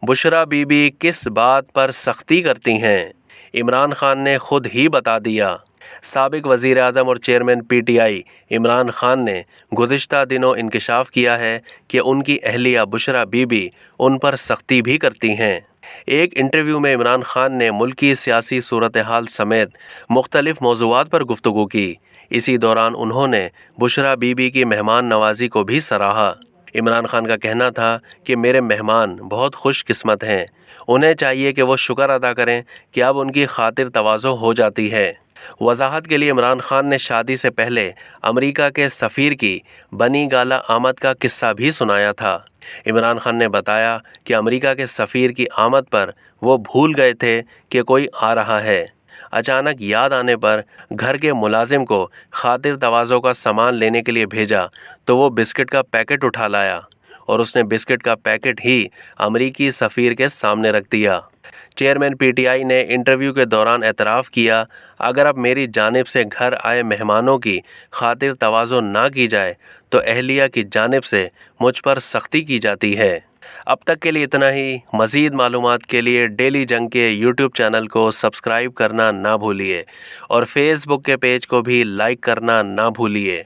बुशरा बीबी किस बात पर सख्ती करती हैं? इमरान खान ने खुद ही बता दिया। साबिक वज़ीर आज़म और चेयरमैन पीटीआई इमरान खान ने गुज़िश्ता दिनों इंकशाफ किया है कि उनकी अहलिया बुशरा बीबी उन पर सख्ती भी करती हैं। एक इंटरव्यू में इमरान खान ने मुल्की सियासी सूरत हाल समेत मुख्तलिफ मौज़ूआत पर गुफ्तगू की। इसी दौरान उन्होंने बुशरा बीबी की मेहमान नवाजी को भी सराहा। इमरान खान का कहना था कि मेरे मेहमान बहुत खुशकिस्मत हैं, उन्हें चाहिए कि वो शुक्र अदा करें कि अब उनकी खातिर तवाज़ो हो जाती है। वजाहत के लिए इमरान खान ने शादी से पहले अमेरिका के सफ़ीर की बनी गाला आमद का किस्सा भी सुनाया था। इमरान खान ने बताया कि अमेरिका के सफ़ीर की आमद पर वो भूल गए थे कि कोई आ रहा है। अचानक याद आने पर घर के मुलाजिम को खातिर तवाज़ो का सामान लेने के लिए भेजा तो वो बिस्किट का पैकेट उठा लाया और उसने बिस्किट का पैकेट ही अमरीकी सफ़ीर के सामने रख दिया। चेयरमैन पीटीआई ने इंटरव्यू के दौरान एतराफ़ किया, अगर अब मेरी जानिब से घर आए मेहमानों की खातिर तवाज़ो ना की जाए तो अहलिया की जानिब से मुझ पर सख्ती की जाती है। अब तक के लिए इतना ही। मज़ीद मालूमात के लिए डेली जंग के यूट्यूब चैनल को सब्सक्राइब करना ना भूलिए और फेसबुक के पेज को भी लाइक करना ना भूलिए।